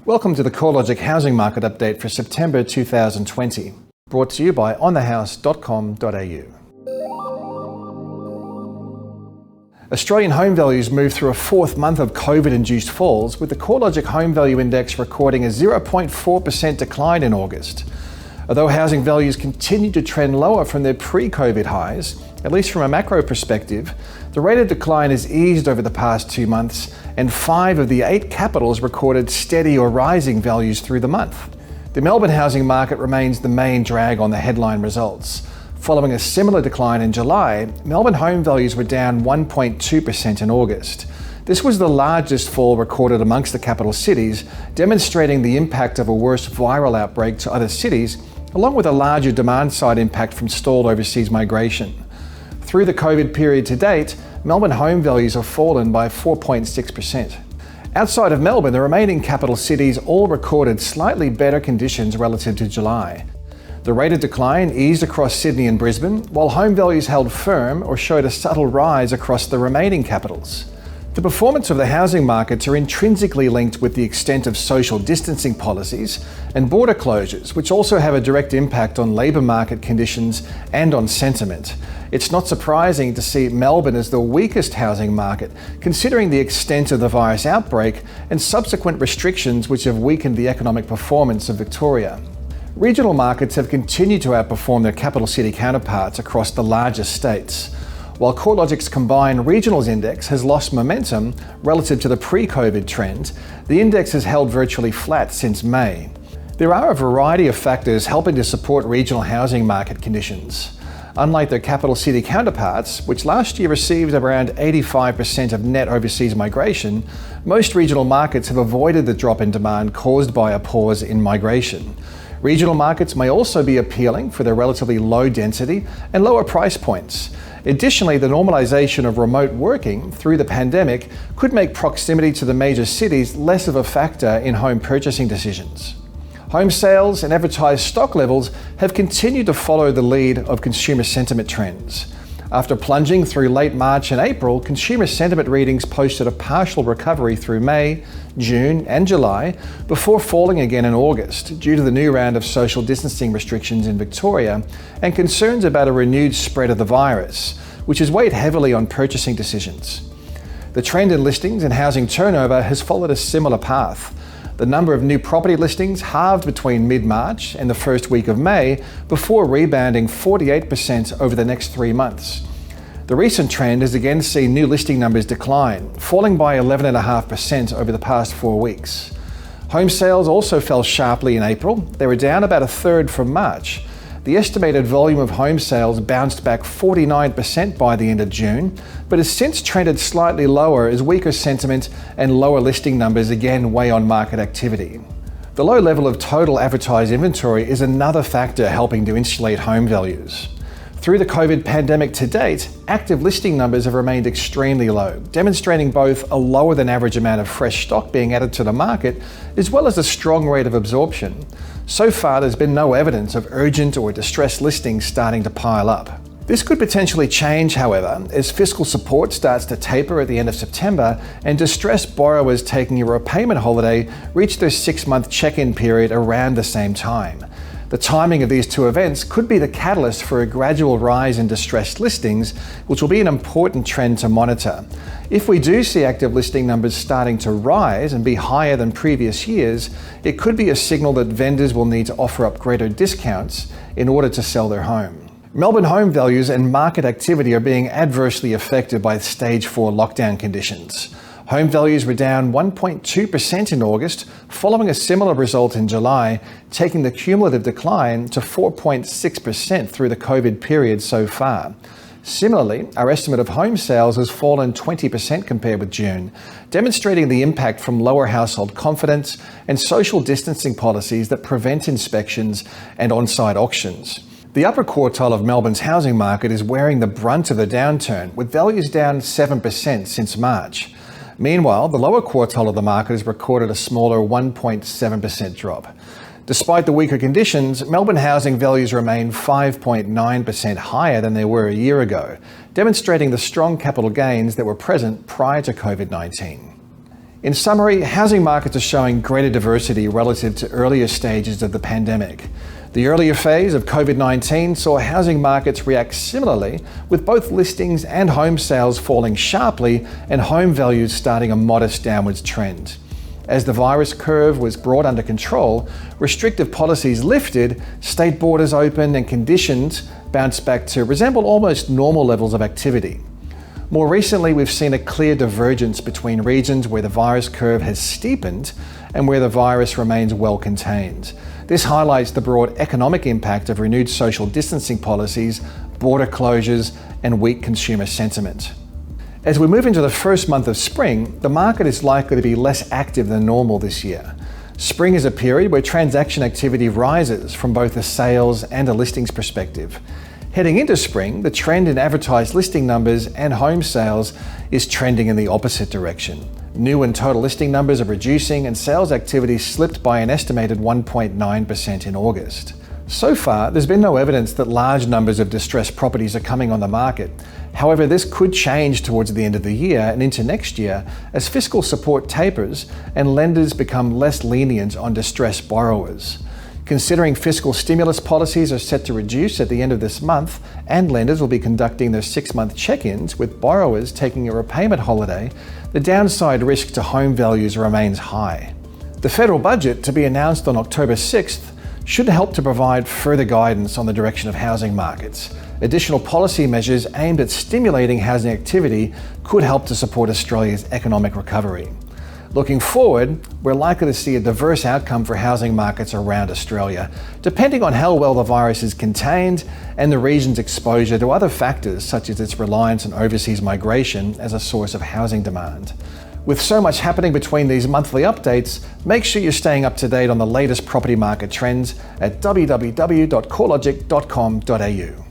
Welcome to the CoreLogic Housing Market Update for September 2020, brought to you by onthehouse.com.au. Australian home values moved through a fourth month of COVID-induced falls, with the CoreLogic Home Value Index recording a 0.4% decline in August. Although housing values continue to trend lower from their pre-COVID highs, at least from a macro perspective, the rate of decline has eased over the past 2 months, and 5 of the 8 capitals recorded steady or rising values through the month. The Melbourne housing market remains the main drag on the headline results. Following a similar decline in July, Melbourne home values were down 1.2% in August. This was the largest fall recorded amongst the capital cities, demonstrating the impact of a worse viral outbreak to other cities, along with a larger demand-side impact from stalled overseas migration. Through the COVID period to date, Melbourne home values have fallen by 4.6%. Outside of Melbourne, the remaining capital cities all recorded slightly better conditions relative to July. The rate of decline eased across Sydney and Brisbane, while home values held firm or showed a subtle rise across the remaining capitals. The performance of the housing markets are intrinsically linked with the extent of social distancing policies and border closures, which also have a direct impact on labour market conditions and on sentiment. It's not surprising to see Melbourne as the weakest housing market, considering the extent of the virus outbreak and subsequent restrictions which have weakened the economic performance of Victoria. Regional markets have continued to outperform their capital city counterparts across the largest states. While CoreLogic's combined regionals index has lost momentum relative to the pre-COVID trend, the index has held virtually flat since May. There are a variety of factors helping to support regional housing market conditions. Unlike their capital city counterparts, which last year received around 85% of net overseas migration, most regional markets have avoided the drop in demand caused by a pause in migration. Regional markets may also be appealing for their relatively low density and lower price points. Additionally, the normalisation of remote working through the pandemic could make proximity to the major cities less of a factor in home purchasing decisions. Home sales and advertised stock levels have continued to follow the lead of consumer sentiment trends. After plunging through late March and April, consumer sentiment readings posted a partial recovery through May, June and July, before falling again in August due to the new round of social distancing restrictions in Victoria and concerns about a renewed spread of the virus, which has weighed heavily on purchasing decisions. The trend in listings and housing turnover has followed a similar path. The number of new property listings halved between mid-March and the first week of May, before rebounding 48% over the next 3 months. The recent trend has again seen new listing numbers decline, falling by 11.5% over the past 4 weeks. Home sales also fell sharply in April. They were down about a third from March. The estimated volume of home sales bounced back 49% by the end of June, but has since trended slightly lower as weaker sentiment and lower listing numbers again weigh on market activity. The low level of total advertised inventory is another factor helping to insulate home values. Through the COVID pandemic to date, active listing numbers have remained extremely low, demonstrating both a lower than average amount of fresh stock being added to the market, as well as a strong rate of absorption. So far, there's been no evidence of urgent or distressed listings starting to pile up. This could potentially change, however, as fiscal support starts to taper at the end of September and distressed borrowers taking a repayment holiday reach their 6-month check-in period around the same time. The timing of these two events could be the catalyst for a gradual rise in distressed listings, which will be an important trend to monitor. If we do see active listing numbers starting to rise and be higher than previous years, it could be a signal that vendors will need to offer up greater discounts in order to sell their home. Melbourne home values and market activity are being adversely affected by Stage 4 lockdown conditions. Home values were down 1.2% in August, following a similar result in July, taking the cumulative decline to 4.6% through the COVID period so far. Similarly, our estimate of home sales has fallen 20% compared with June, demonstrating the impact from lower household confidence and social distancing policies that prevent inspections and on-site auctions. The upper quartile of Melbourne's housing market is wearing the brunt of the downturn, with values down 7% since March. Meanwhile, the lower quartile of the market has recorded a smaller 1.7% drop. Despite the weaker conditions, Melbourne housing values remain 5.9% higher than they were a year ago, demonstrating the strong capital gains that were present prior to COVID-19. In summary, housing markets are showing greater diversity relative to earlier stages of the pandemic. The earlier phase of COVID-19 saw housing markets react similarly, with both listings and home sales falling sharply and home values starting a modest downwards trend. As the virus curve was brought under control, restrictive policies lifted, state borders opened, and conditions bounced back to resemble almost normal levels of activity. More recently, we've seen a clear divergence between regions where the virus curve has steepened and where the virus remains well contained. This highlights the broad economic impact of renewed social distancing policies, border closures, and weak consumer sentiment. As we move into the first month of spring, the market is likely to be less active than normal this year. Spring is a period where transaction activity rises from both a sales and a listings perspective. Heading into spring, the trend in advertised listing numbers and home sales is trending in the opposite direction. New and total listing numbers are reducing and sales activity slipped by an estimated 1.9% in August. So far, there's been no evidence that large numbers of distressed properties are coming on the market. However, this could change towards the end of the year and into next year as fiscal support tapers and lenders become less lenient on distressed borrowers. Considering fiscal stimulus policies are set to reduce at the end of this month, and lenders will be conducting their 6-month check-ins with borrowers taking a repayment holiday, the downside risk to home values remains high. The federal budget, to be announced on October 6th, should help to provide further guidance on the direction of housing markets. Additional policy measures aimed at stimulating housing activity could help to support Australia's economic recovery. Looking forward, we're likely to see a diverse outcome for housing markets around Australia, depending on how well the virus is contained and the region's exposure to other factors such as its reliance on overseas migration as a source of housing demand. With so much happening between these monthly updates, make sure you're staying up to date on the latest property market trends at www.corelogic.com.au.